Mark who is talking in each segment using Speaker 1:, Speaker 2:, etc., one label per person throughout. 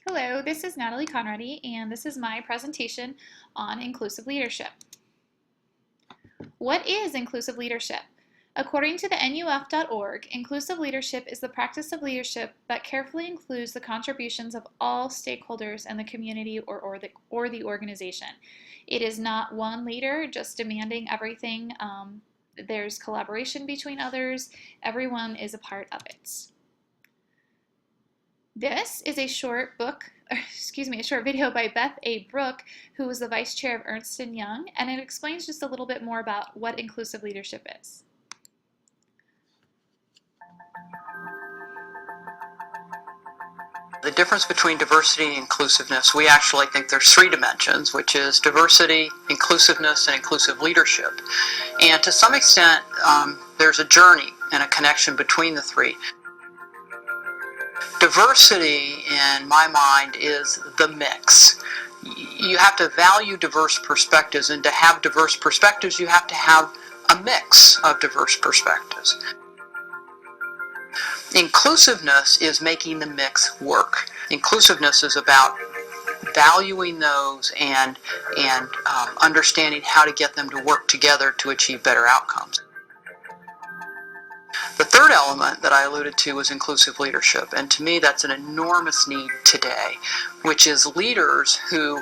Speaker 1: Hello, this is Natalie Conradi, and this is my presentation on inclusive leadership. What is inclusive leadership? According to the NUF.org, inclusive leadership is the practice of leadership that carefully includes the contributions of all stakeholders in the community or the organization. It is not one leader just demanding everything. There's collaboration between others. Everyone is a part of it. This is a short video by Beth A. Brooke, who was the vice chair of Ernst & Young, and it explains just a little bit more about what inclusive leadership is.
Speaker 2: The difference between diversity and inclusiveness, we actually think there's three dimensions, which is diversity, inclusiveness, and inclusive leadership. And to some extent, there's a journey and a connection between the three. Diversity, in my mind, is the mix. You have to value diverse perspectives, and to have diverse perspectives, you have to have a mix of diverse perspectives. Inclusiveness is making the mix work. Inclusiveness is about valuing those and understanding how to get them to work together to achieve better outcomes. The third element that I alluded to was inclusive leadership, and to me that's an enormous need today, which is leaders who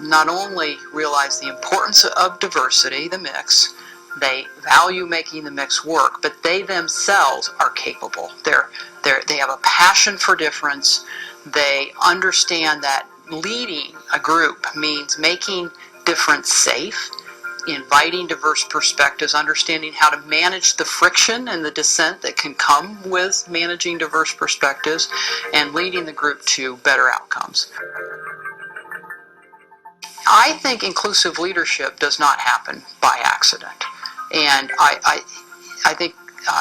Speaker 2: not only realize the importance of diversity, the mix, they value making the mix work, but they themselves are capable. They have a passion for difference. They understand that leading a group means making difference safe, inviting diverse perspectives, understanding how to manage the friction and the dissent that can come with managing diverse perspectives, and leading the group to better outcomes. I think inclusive leadership does not happen by accident. And I think,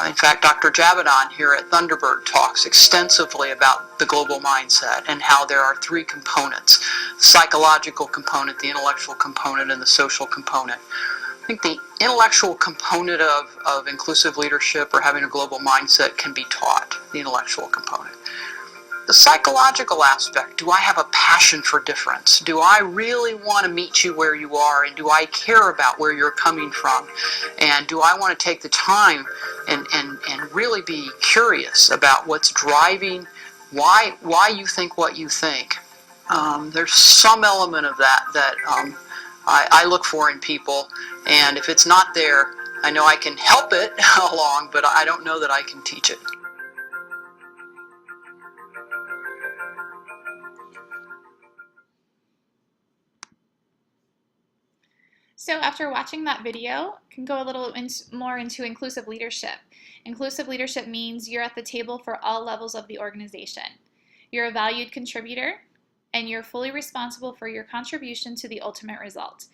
Speaker 2: in fact, Dr. Javedon here at Thunderbird talks extensively about the global mindset and how there are three components: the psychological component, the intellectual component, and the social component. I think the intellectual component of inclusive leadership or having a global mindset can be taught, the intellectual component. The psychological aspect, do I have a passion for difference? Do I really want to meet you where you are, and do I care about where you're coming from? And do I want to take the time and really be curious about what's driving, why you think what you think? There's some element of that I look for in people, and if it's not there, I know I can help it along, but I don't know that I can teach it.
Speaker 1: So after watching that video, I can go a little more into inclusive leadership. Inclusive leadership means you're at the table for all levels of the organization. You're a valued contributor, and you're fully responsible for your contribution to the ultimate result.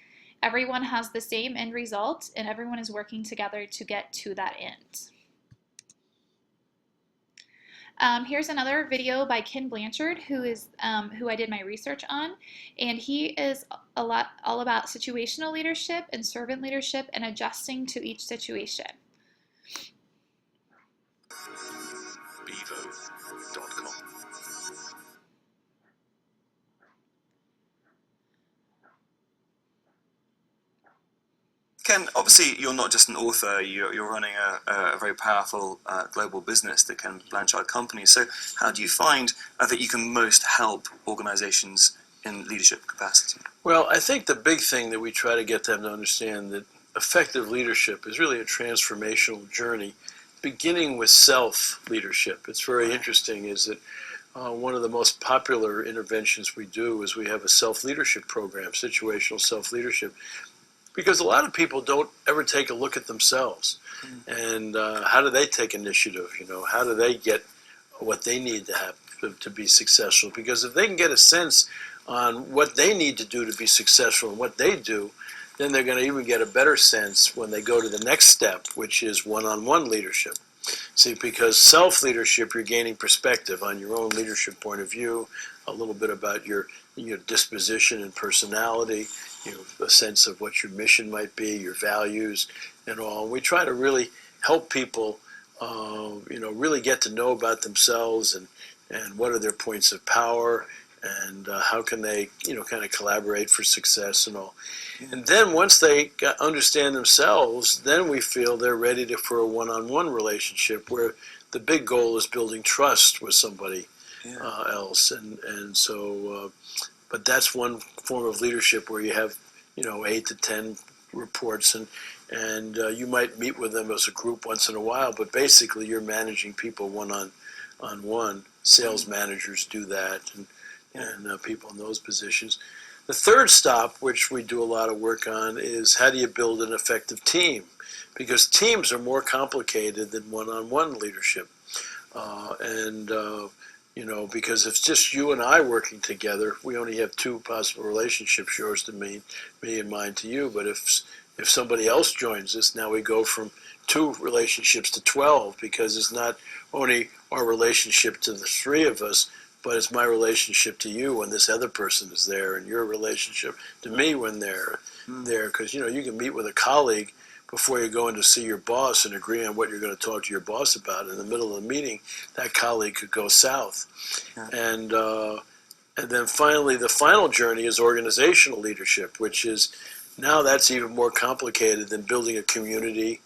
Speaker 1: Everyone has the same end result, and everyone is working together to get to that end. Here's another video by Ken Blanchard, who I did my research on, and he is all about situational leadership and servant leadership and adjusting to each situation.
Speaker 3: Bevo.com. Ken, obviously you're not just an author, you're running a very powerful global business, the Ken Blanchard Company. So how do you find that you can most help organizations in leadership capacity?
Speaker 4: Well, I think the big thing that we try to get them to understand that effective leadership is really a transformational journey, beginning with self-leadership. It's very interesting is that one of the most popular interventions we do is we have a self-leadership program, situational self-leadership, because a lot of people don't ever take a look at themselves. And how do they take initiative? How do they get what they need to have to be successful? Because if they can get a sense on what they need to do to be successful and what they do, then they're going to even get a better sense when they go to the next step, which is one-on-one leadership. See, because self-leadership, you're gaining perspective on your own leadership point of view, a little bit about your disposition and personality, a sense of what your mission might be, your values, and all. And we try to really help people, really get to know about themselves and what are their points of power, and how can they, kind of collaborate for success and all. And then once they understand themselves, then we feel they're ready for a one-on-one relationship where the big goal is building trust with somebody else. And so, but that's one form of leadership where you have, 8 to 10 reports, and you might meet with them as a group once in a while, but basically you're managing people one-on-one. Sales managers do that, and people in those positions. The third stop, which we do a lot of work on, is how do you build an effective team? Because teams are more complicated than one-on-one leadership. Because if it's just you and I working together, we only have 2 possible relationships, yours to me and mine to you. But if somebody else joins us, now we go from 2 relationships to 12, because it's not only our relationship to the 3 of us, but it's my relationship to you when this other person is there, and your relationship to me when they're there. Because, you can meet with a colleague before you go in to see your boss and agree on what you're going to talk to your boss about. In the middle of the meeting, that colleague could go south. Yeah. And then finally, the final journey is organizational leadership, which is now that's even more complicated than building a community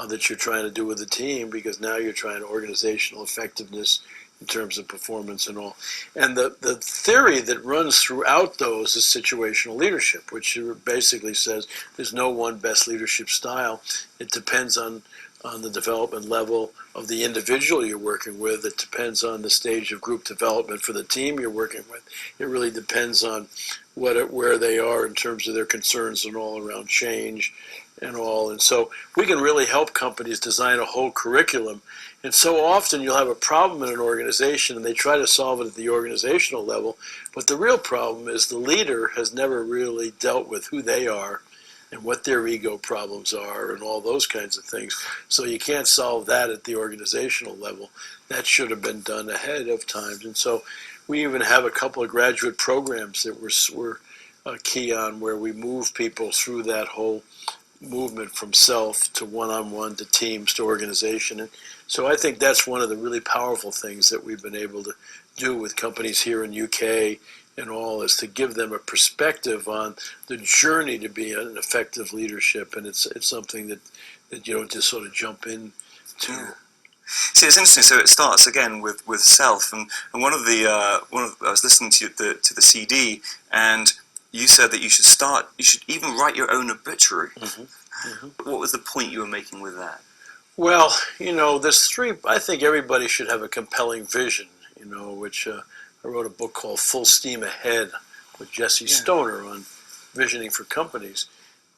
Speaker 4: that you're trying to do with a team, because now you're trying organizational effectiveness in terms of performance and all. And the theory that runs throughout those is situational leadership, which basically says there's no one best leadership style. It depends on the development level of the individual you're working with. It depends on the stage of group development for the team you're working with. It really depends on where they are in terms of their concerns and all around change and all. And so we can really help companies design a whole curriculum. And so often you'll have a problem in an organization and they try to solve it at the organizational level, but the real problem is the leader has never really dealt with who they are and what their ego problems are and all those kinds of things. So you can't solve that at the organizational level. That should have been done ahead of time. And so we even have a couple of graduate programs that we're key on, where we move people through that whole movement from self to one-on-one to teams to organization. And so I think that's one of the really powerful things that we've been able to do with companies here in UK and all, is to give them a perspective on the journey to be an effective leadership. And it's something that you don't just sort of jump into.
Speaker 3: Yeah. See, it's interesting. So it starts again with self, and I was listening to the CD, and you said that you should even write your own obituary. Mm-hmm. Mm-hmm. What was the point you were making with that?
Speaker 4: Well, there's 3. I think everybody should have a compelling vision. Which I wrote a book called Full Steam Ahead with Jesse Stoner on visioning for companies.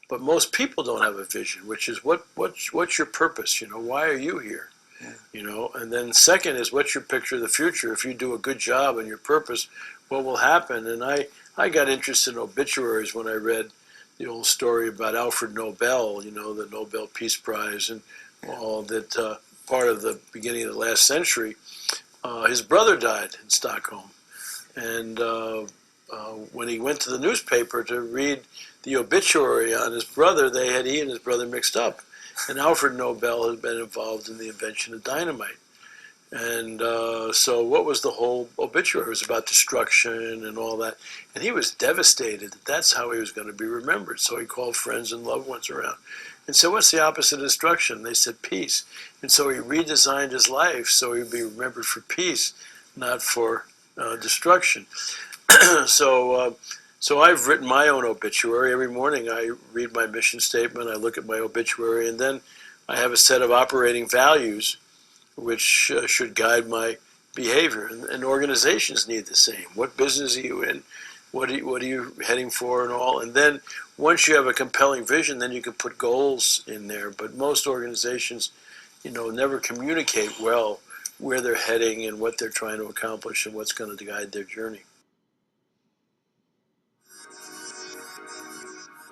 Speaker 4: But most people don't have a vision, which is what's your purpose? Why are you here? Yeah. And then second is, what's your picture of the future? If you do a good job and your purpose, what will happen? And I got interested in obituaries when I read the old story about Alfred Nobel, the Nobel Peace Prize, and all that part of the beginning of the last century. His brother died in Stockholm. And when he went to the newspaper to read the obituary on his brother, he and his brother mixed up. And Alfred Nobel had been involved in the invention of dynamite. And so what was the whole obituary? It was about destruction and all that. And he was devastated that that's how he was going to be remembered. So he called friends and loved ones around and said, what's the opposite of destruction? They said peace. And so he redesigned his life so he'd be remembered for peace, not for destruction. So I've written my own obituary. Every morning I read my mission statement, I look at my obituary, and then I have a set of operating values which should guide my behavior. And organizations need the same. What business are you in? What are you heading for and all? And then once you have a compelling vision, then you can put goals in there. But most organizations, never communicate well where they're heading and what they're trying to accomplish and what's going to guide their journey.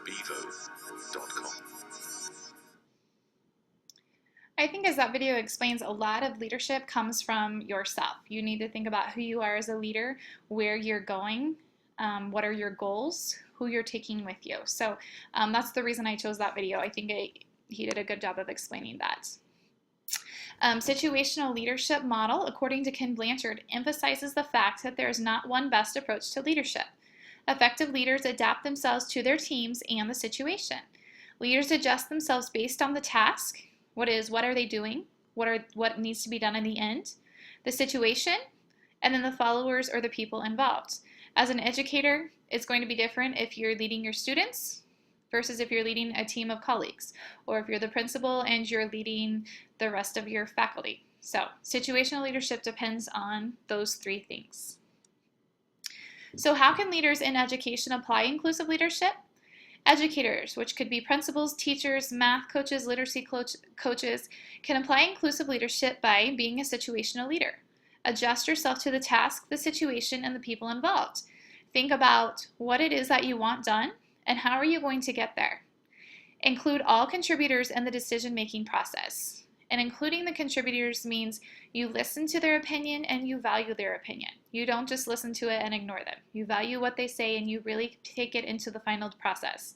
Speaker 1: Bevo.com. I think as that video explains, a lot of leadership comes from yourself. You need to think about who you are as a leader, where you're going, what are your goals, who you're taking with you. So that's the reason I chose that video. I think he did a good job of explaining that. Situational leadership model, according to Ken Blanchard, emphasizes the fact that there is not one best approach to leadership. Effective leaders adapt themselves to their teams and the situation. Leaders adjust themselves based on the task. What are they doing? What needs to be done in the end? The situation, and then the followers or the people involved. As an educator, it's going to be different if you're leading your students versus if you're leading a team of colleagues, or if you're the principal and you're leading the rest of your faculty. So situational leadership depends on those three things. So how can leaders in education apply inclusive leadership? Educators, which could be principals, teachers, math coaches, literacy coaches, can apply inclusive leadership by being a situational leader. Adjust yourself to the task, the situation, and the people involved. Think about what it is that you want done and how are you going to get there. Include all contributors in the decision-making process. And including the contributors means you listen to their opinion and you value their opinion. You don't just listen to it and ignore them. You value what they say and you really take it into the final process.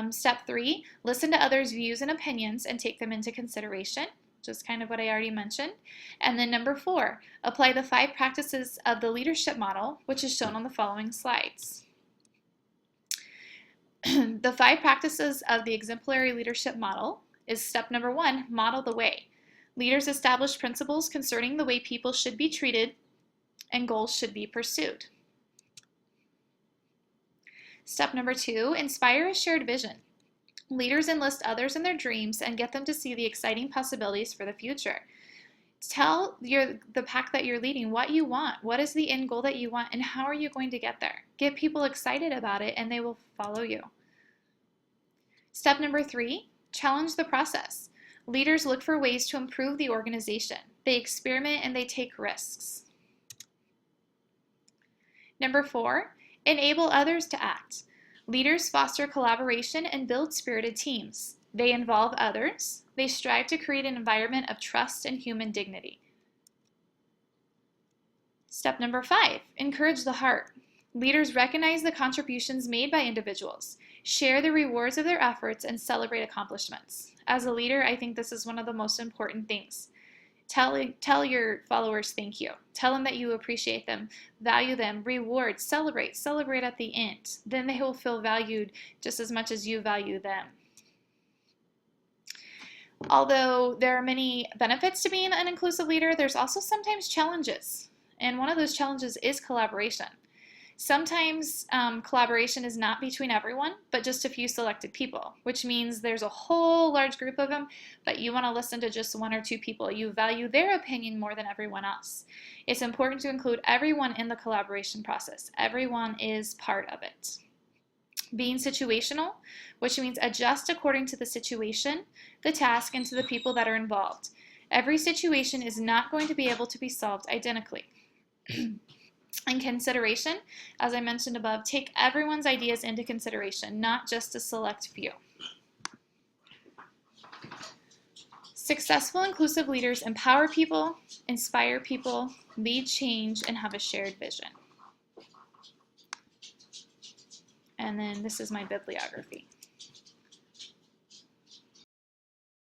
Speaker 1: Step 3, listen to others' views and opinions and take them into consideration, which is kind of what I already mentioned. And then number 4, apply the 5 practices of the leadership model, which is shown on the following slides. The 5 practices of the exemplary leadership model is step number 1, model the way. Leaders establish principles concerning the way people should be treated and goals should be pursued. Step number 2, inspire a shared vision. Leaders enlist others in their dreams and get them to see the exciting possibilities for the future. Tell the pack that you're leading what you want, what is the end goal that you want, and how are you going to get there. Get people excited about it and they will follow you. Step number 3, challenge the process. Leaders look for ways to improve the organization. They experiment and they take risks. Number 4, enable others to act. Leaders foster collaboration and build spirited teams. They involve others. They strive to create an environment of trust and human dignity. Step number 5, encourage the heart. Leaders recognize the contributions made by individuals, share the rewards of their efforts, and celebrate accomplishments. As a leader, I think this is one of the most important things. Tell your followers thank you. Tell them that you appreciate them, value them, reward, celebrate at the end. Then they will feel valued just as much as you value them. Although there are many benefits to being an inclusive leader, there's also sometimes challenges. And one of those challenges is collaboration. Sometimes collaboration is not between everyone, but just a few selected people, which means there's a whole large group of them, but you want to listen to just 1 or 2 people. You value their opinion more than everyone else. It's important to include everyone in the collaboration process. Everyone is part of it. Being situational, which means adjust according to the situation, the task, and to the people that are involved. Every situation is not going to be able to be solved identically. In consideration, as I mentioned above, take everyone's ideas into consideration, not just a select few. Successful inclusive leaders empower people, inspire people, lead change, and have a shared vision. And then this is my bibliography.